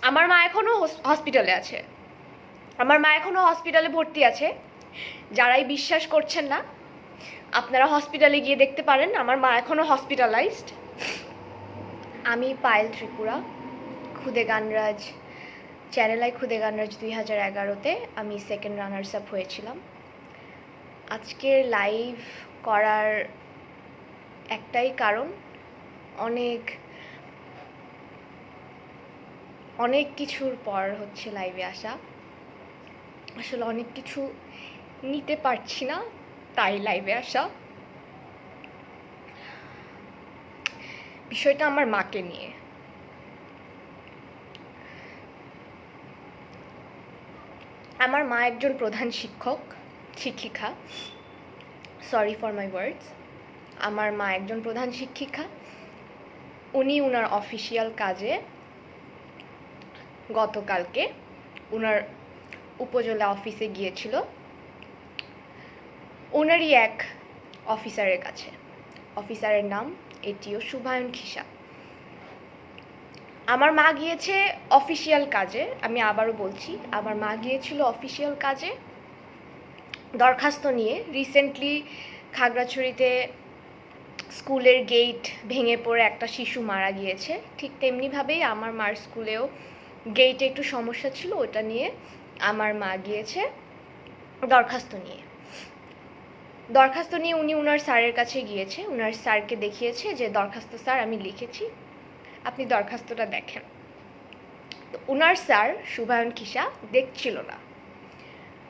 আমার মা এখনও হসপিটালে আছে, আমার মা এখনও হসপিটালে ভর্তি আছে। যারাই বিশ্বাস করছেন না, আপনারা হসপিটালে গিয়ে দেখতে পারেন, আমার মা এখনও হসপিটালাইজড। আমি পায়েল ত্রিপুরা, খুদে গানরাজ চ্যানেল খুদে গানরাজ 2011-তে আমি সেকেন্ড রানার্স আপ হয়েছিলাম। আজকের লাইভ করার একটাই কারণ, অনেক কিছুর পর হচ্ছে লাইভে আসা। আসলে অনেক কিছু নিতে পারছি না, তাই লাইভে আসা। বিষয়টা আমার মাকে নিয়ে। আমার মা একজন প্রধান শিক্ষিকা, সরি ফর মাই ওয়ার্ডস। আমার মা একজন প্রধান শিক্ষিকা। উনি ওনার অফিসিয়াল কাজে গতকালকে ওনার উপজেলা অফিসে গিয়েছিল, ওনারই এক অফিসারের কাছে। অফিসারের নাম এটিও শুভায়ন খিসা। আমার মা গিয়েছে অফিসিয়াল কাজে, আমি আবারও বলছি, আমার মা গিয়েছিল অফিসিয়াল কাজে দরখাস্ত নিয়ে। রিসেন্টলি খাগড়াছড়িতে স্কুলের গেট ভেঙে পড়ে একটা শিশু মারা গিয়েছে, ঠিক তেমনিভাবেই আমার মার স্কুলেও গেটে একটু সমস্যা ছিল, ওটা নিয়ে আমার মা গিয়েছে দরখাস্ত নিয়ে উনি ওনার স্যারের কাছে গিয়েছে, ওনার স্যারকে দেখিয়েছে যে দরখাস্ত স্যার আমি লিখেছি, আপনি দরখাস্তটা দেখেন। তো ওনার স্যার শুভায়ন খিসা দেখছিল না।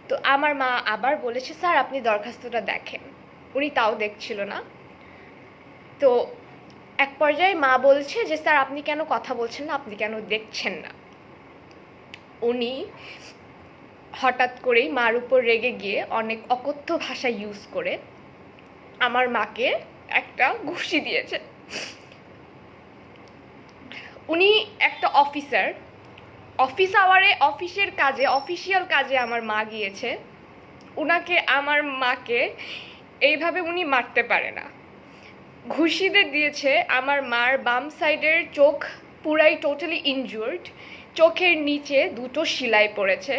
তো আমার মা আবার বলেছে স্যার আপনি দরখাস্তটা দেখেন, উনি তাও দেখছিল না। তো এক পর্যায়ে মা বলছে যে স্যার আপনি কেন কথা বলছেন না, আপনি কেন দেখছেন না। উনি হঠাৎ করেই মার উপর রেগে গিয়ে অনেক অকথ্য ভাষা ইউজ করে আমার মাকে একটা ঘুষি দিয়েছে। উনি একটা অফিসার, অফিস আওয়ারে অফিসিয়াল কাজে আমার মা গিয়েছে, আমার মাকে এইভাবে উনি মারতে পারে না। ঘুষিতে দিয়েছে। আমার মার বাম সাইডের চোখ পুরাই টোটালি ইনজুর্ড, চোখের নিচে 2টো সেলাই পড়েছে,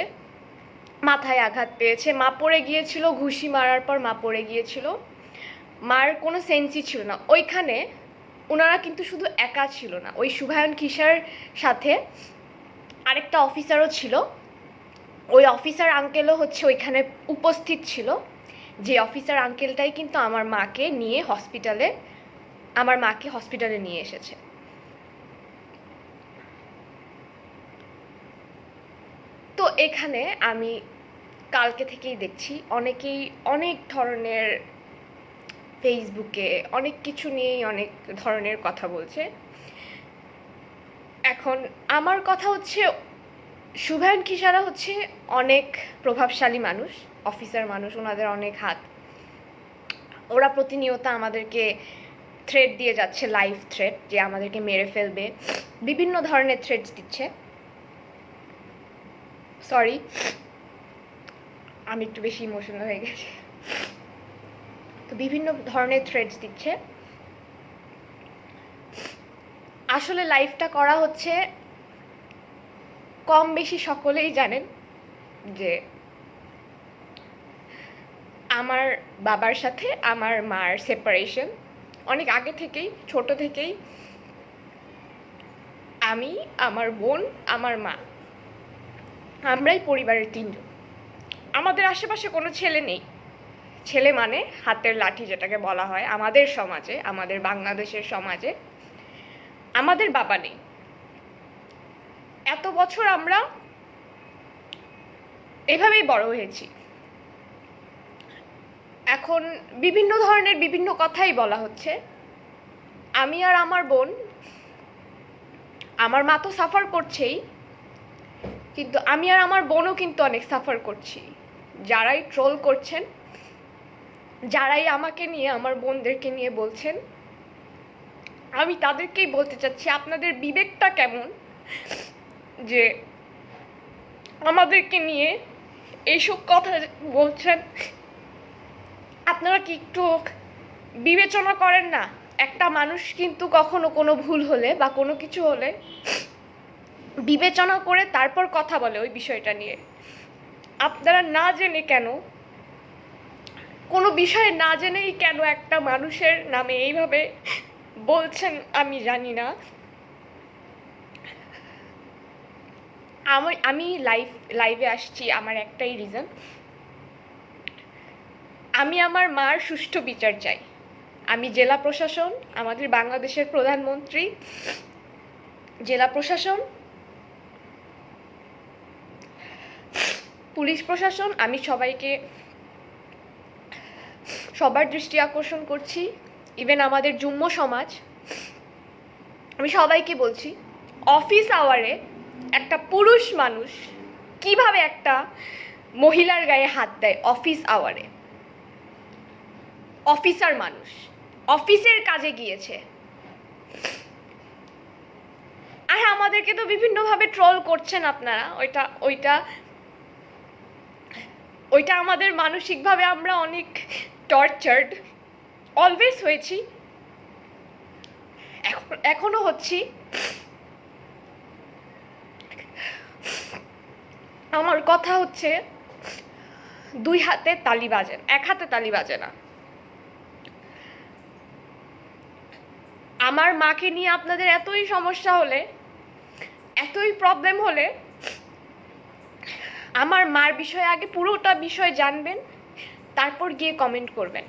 মাথায় আঘাত পেয়েছে, মা পড়ে গিয়েছিল, ঘুষি মারার পর মা পড়ে গিয়েছিল, মার কোনো সেন্সই ছিল না। ওইখানে ওনারা কিন্তু শুধু একা ছিল না, ওই শুভায়ন খিসার সাথে আরেকটা অফিসারও ছিল। ওই অফিসার আঙ্কেলও হচ্ছে ওইখানে উপস্থিত ছিল, যে অফিসার আঙ্কেলটাই কিন্তু আমার মাকে হসপিটালে নিয়ে এসেছে। তো এখানে আমি কালকে থেকেই দেখছি অনেকেই অনেক ধরনের ফেসবুকে অনেক কিছু নিয়েই অনেক ধরনের কথা বলছে। এখন আমার কথা হচ্ছে, শুভায়ন খিসারা হচ্ছে অনেক প্রভাবশালী মানুষ, অফিসার মানুষ, ওনাদের অনেক হাত। ওরা প্রতিনিয়ত আমাদেরকে থ্রেট দিয়ে যাচ্ছে, লাইভ থ্রেট, যে আমাদেরকে মেরে ফেলবে, বিভিন্ন ধরনের থ্রেটস দিচ্ছে। সরি, আমি একটু বেশি ইমোশনাল হয়ে গেছি। তো বিভিন্ন ধরনের থ্রেটস দিচ্ছে। আসলে লাইভটা করা হচ্ছে, কম বেশি সকলেই জানেন যে আমার বাবার সাথে আমার মার সেপারেশন অনেক আগে থেকেই, ছোট থেকেই। আমি, আমার বোন, আমার মা, আমরাই পরিবারের 3জন। আমাদের আশেপাশে কোনো ছেলে নেই। ছেলে মানে হাতের লাঠি যেটাকে বলা হয় আমাদের সমাজে, আমাদের বাংলাদেশের সমাজে। আমাদের বাবা নেই। এত বছর আমরা এভাবেই বড় হয়েছি। এখন বিভিন্ন ধরনের বিভিন্ন কথাই বলা হচ্ছে। আমি আর আমার বোন, আমার মা তো সাফার করছেই, কিন্তু আমি আর আমার বোনও কিন্তু অনেক সাফার করছি। যারাই ট্রোল করছেন, যারাই আমাকে নিয়ে, আমার বোনদেরকে নিয়ে বলছেন, আমি তাদেরকেই বলতে চাচ্ছি আপনাদের বিবেকটা কেমন যে আমাদেরকে নিয়ে এইসব কথা বলছেন? আপনারা কি একটু বিবেচনা করেন না? একটা মানুষ কিন্তু কখনো কোনো ভুল হলে বা কোনো কিছু হলে বিবেচনা করে তারপর কথা বলে ওই বিষয়টা নিয়ে। আপনারা না জেনে কেন, কোনো বিষয় না জেনেই কেন একটা মানুষের নামে এইভাবে বলছেন আমি জানি না। আমি লাইভে আসছি আমার একটাই রিজন, আমি আমার মার সুষ্ঠু বিচার চাই। আমি জেলা প্রশাসন, আমাদের বাংলাদেশের প্রধানমন্ত্রী, জেলা প্রশাসন, পুলিশ প্রশাসন, আমি সবার দৃষ্টি আকর্ষণ করছি, ইভেন আমাদের যুম্ম সমাজ, আমি সবাইকে বলছি, অফিস আওয়ারে একটা পুরুষ মানুষ কিভাবে একটা মহিলার গায়ে হাত দেয় অফিস আওয়ারে? অফিসার মানুষ অফিসের কাজে গিয়েছে, আর আমাদেরকে তো বিভিন্নভাবে ট্রোল করছেন আপনারা। ওইটা আমাদের মানসিকভাবে আমরা অনেক টর্চার্ড অলওয়েজ হয়েছি, এখনো হচ্ছি। আমার কথা হচ্ছে, দুই হাতে তালি বাজেন, এক হাতে তালি বাজে না। আমার মাকে নিয়ে আপনাদের এতই সমস্যা হলে, এতই প্রবলেম হলে, আমার মার বিষয়ে আগে পুরোটা বিষয় জানবেন, তারপর গিয়ে কমেন্ট করবেন।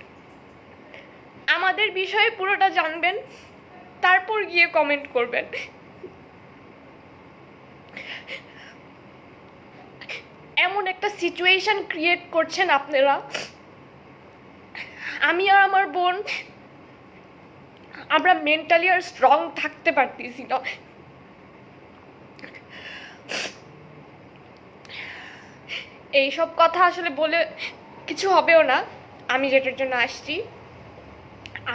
আমাদের বিষয়ে পুরোটা জানবেন, তারপর গিয়ে কমেন্ট করবেন। এমন একটা সিচুয়েশন ক্রিয়েট করছেন আপনারা, আমি আর আমার বোন আমরা মেন্টালি আর স্ট্রং থাকতে পারতেছি না। এইসব কথা আসলে বলে কিছু হবেও না। আমি যেটার জন্য আসছি,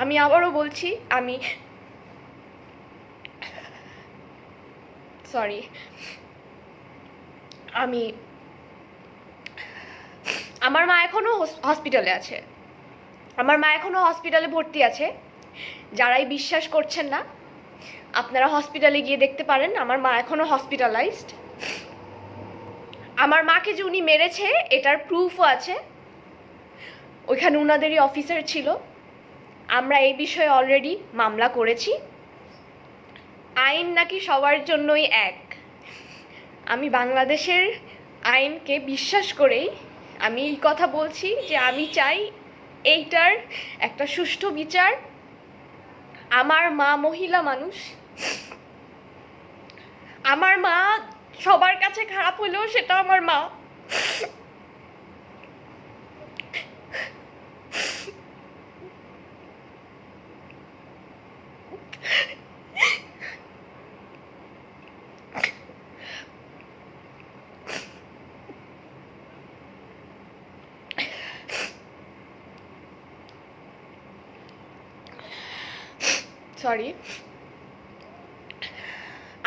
আমি আবারও বলছি, আমার মা এখনো হসপিটালে আছে, আমার মা এখনো হসপিটালে ভর্তি আছে। যারাই বিশ্বাস করছেন না, আপনারা হসপিটালে গিয়ে দেখতে পারেন, আমার মা এখনো হসপিটালাইজড। আমার মাকে যে উনি মেরেছে এটার প্রুফও আছে, ওইখানে উনাদেরই অফিসার ছিল। আমরা এই বিষয়ে অলরেডি মামলা করেছি। আইন নাকি সবার জন্যই এক। আমি বাংলাদেশের আইনকে বিশ্বাস করেই আমি এই কথা বলছি যে আমি চাই এইটার একটা সুষ্ঠু বিচার। আমার মা মহিলা মানুষ, আমার মা সবার কাছে খারাপ হলেও সেটা আমার মা।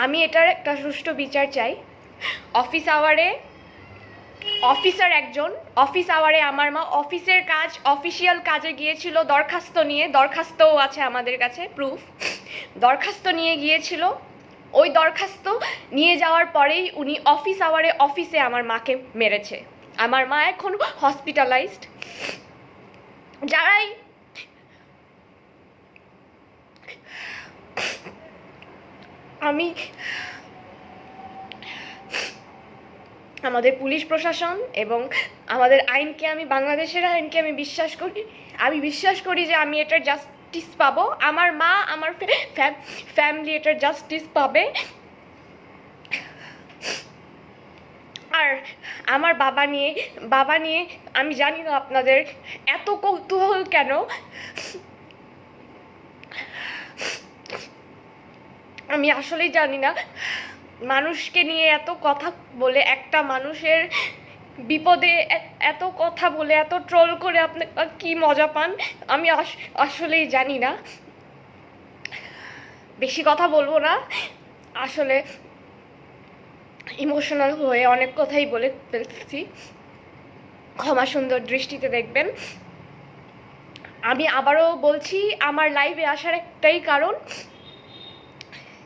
আমি এটার একটা সুষ্ঠু বিচার চাই। অফিস আওয়ারে আমার মা অফিসের কাজ, অফিসিয়াল কাজে গিয়েছিল দরখাস্ত নিয়ে, দরখাস্তও আছে আমাদের কাছে প্রুফ, দরখাস্ত নিয়ে গিয়েছিল। ওই দরখাস্ত নিয়ে যাওয়ার পরেই উনি অফিস আওয়ারে অফিসে আমার মাকে মেরেছে। আমার মা এখন হসপিটালাইজড। যারাই আমাদের পুলিশ প্রশাসন এবং আমাদের আইনকে, আমি বাংলাদেশের আইনকে আমি বিশ্বাস করি যে আমি এটার জাস্টিস পাবো। আমার মা, আমার ফ্যামিলি এটার জাস্টিস পাবে। আর আমার বাবা নিয়ে আমি জানি না আপনাদের এত কৌতূহল কেন। আমি আসলেই জানি না, মানুষকে নিয়ে এত কথা বলে, একটা মানুষের বিপদে এত কথা বলে, এত ট্রোল করে আপনি কি মজা পান, আমি আসলেই জানি না। বেশি কথা বলবো না, আসলে ইমোশনাল হয়ে অনেক কথাই বলে ফেলছি, ক্ষমা সুন্দর দৃষ্টিতে দেখবেন। আমি আবারও বলছি, আমার লাইভে আসার একটাই কারণ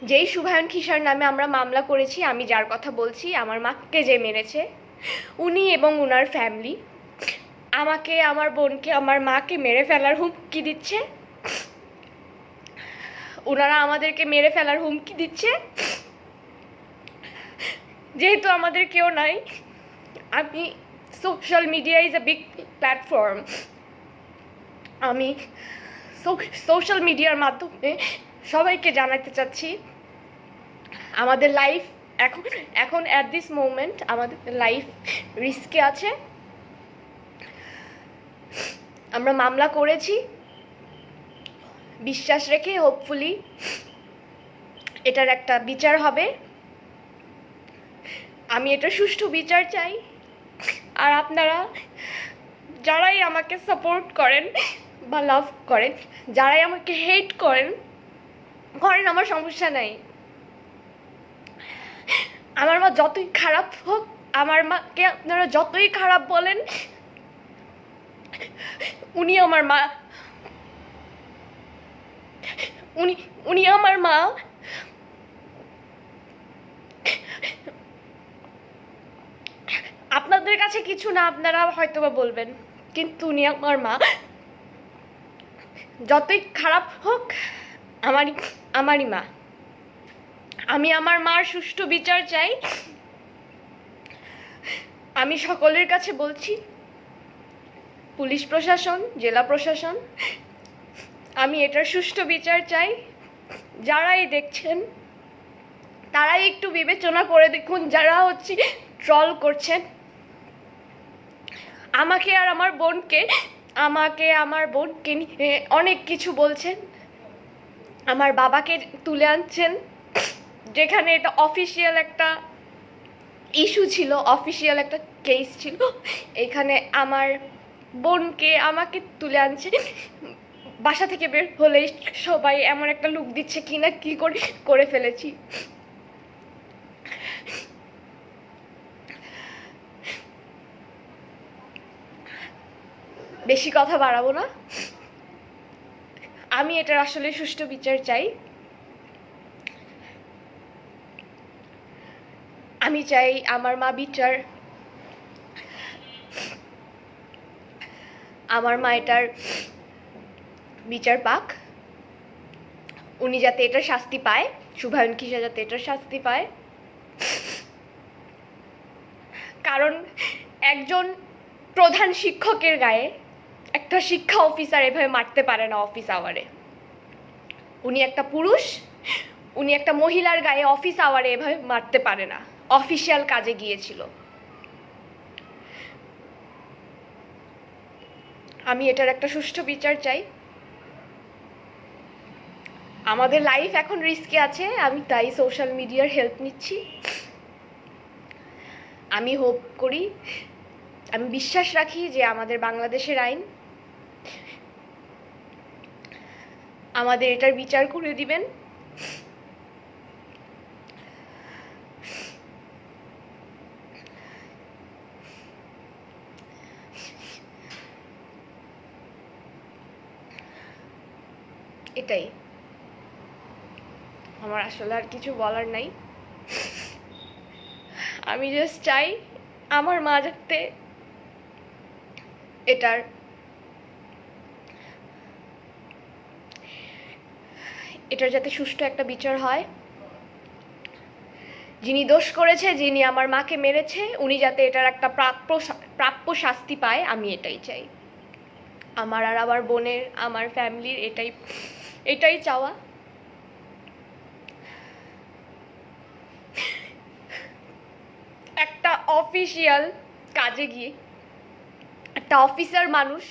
যেই শুভায়ন খিসার নামে আমরা মামলা করেছি, আমি যার কথা বলছি, আমার মাকে যে মেরেছে উনি এবং ওনার ফ্যামিলি আমাকে, আমার বোনকে, আমার মাকে মেরে ফেলার হুমকি দিচ্ছে। ওনারা আমাদেরকে মেরে ফেলার হুমকি দিচ্ছে। যেহেতু আমাদের কেউ নাই, আমি social media is a big platform, আমি সোশ্যাল মিডিয়ার মাধ্যমে সবাইকে জানাতে চাচ্ছি আমাদের লাইফ এখন অ্যাট দিস মোমেন্ট আমাদের লাইফ রিস্কে আছে। আমরা মামলা করেছি বিশ্বাস রেখে, হোপফুলি এটার একটা বিচার হবে। আমি এটা সুষ্ঠু বিচার চাই। আর আপনারা যারাই আমাকে সাপোর্ট করেন বা লাভ করেন, যারাই আমাকে হেট করেন আমার সমস্যা নাই। আমার মা যতই খারাপ হোক, আমার মাকে আপনারা যতই খারাপ বলেন, উনি আমার মা, উনি আমার মা। আপনাদের কাছে কিছু না, আপনারা হয়তো বা বলবেন, কিন্তু উনি আমার মা। যতই খারাপ হোক আমারই মা। আমি আমার মার সুষ্ঠু বিচার চাই। আমি সকলের কাছে বলছি, পুলিশ প্রশাসন, জেলা প্রশাসন, আমি এটার সুষ্ঠু বিচার চাই। যারাই দেখছেন তারাই একটু বিবেচনা করে দেখুন, যারা ট্রল করছেন আমাকে আর আমার বোনকে, নিয়ে অনেক কিছু বলছেন, আমার বাবাকে তুলে আনছেন, যেখানে এটা অফিসিয়াল একটা ইস্যু ছিল, অফিসিয়াল একটা কেস ছিল। এখানে আমার বোনকে, আমাকে তুলে আনছে। বাসা থেকে বের হলেই সবাই এমন একটা লুক দিচ্ছে কিনা কি করে ফেলেছি। বেশি কথা বাড়াবো না, আমি এটার আসলে সুষ্ঠু বিচার চাই। আমি চাই আমার মা এটার বিচার পাক। উনি যাতে এটার শাস্তি পায়, শুভায়ন খিসা যাতে এটার শাস্তি পায়। কারণ একজন প্রধান শিক্ষকের গায়ে একটা শিক্ষা অফিসার এভাবে মারতে পারে না অফিস আওয়ারে। উনি একটা পুরুষ, উনি একটা মহিলার গায়ে অফিস আওয়ারে এভাবে মারতে পারে না, অফিসিয়াল কাজে গিয়েছিল। আমি এটার একটা সুষ্ঠু বিচার চাই। আমাদের লাইফ এখন রিস্কে আছে, আমি তাই সোশ্যাল মিডিয়ার হেল্প নিচ্ছি। আমি হোপ করি, আমি বিশ্বাস রাখি যে আমাদের বাংলাদেশের আইন আমাদের এটার বিচার করে দিবেন। এটাই আমার আসলে আর কিছু বলার নাই। আমি জাস্ট চাই আমার মা যাতে এটার যাতে সুষ্ঠু একটা বিচার হয়। যিনি দোষ করেছে, যিনি আমার মাকে মেরেছে, উনি যাতে এটার একটা প্রাপ্য শাস্তি পায়, আমি এটাই চাই। আমার আর আমার বোনের, আমার ফ্যামিলির এটাই চাওয়া। একটা অফিসিয়াল কাজে গিয়ে একটা অফিসার মানুষ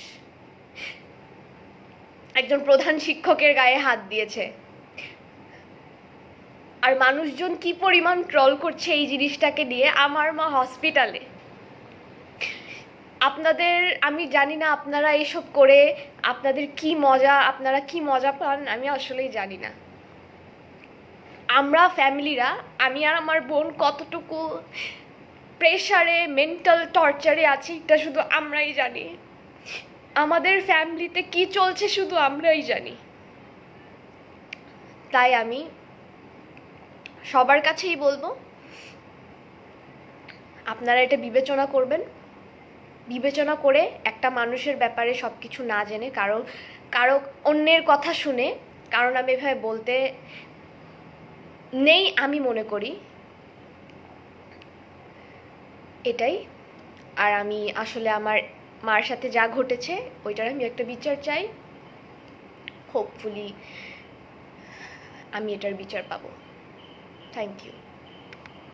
একজন প্রধান শিক্ষকের গায়ে হাত দিয়েছে, আর মানুষজন কি পরিমাণ ট্রল করছে এই জিনিসটাকে নিয়ে। আমার মা হসপিটালে। আমি জানি না আপনারা এসব করে আপনারা কি মজা পান, আমি আসলেই জানি না। আমরা ফ্যামিলিরা, আমি আর আমার বোন কতটুকু প্রেশারে, মেন্টাল টর্চারে আছি এটা শুধু আমরাই জানি। আমাদের ফ্যামিলিতে কি চলছে শুধু আমরাই জানি। তাই আমি সবার কাছেই বলবো, আপনারা এটা বিবেচনা করবেন। বিবেচনা করে একটা মানুষের ব্যাপারে সব কিছু না জেনে কারো অন্যের কথা শুনে, কারণ আমি এভাবে বলতে নেই আমি মনে করি, এটাই। আর আমি আসলে আমার মার সাথে যা ঘটেছে ওইটার আমি একটা বিচার চাই। হোপফুলি আমি এটার বিচার পাবো। Thank you.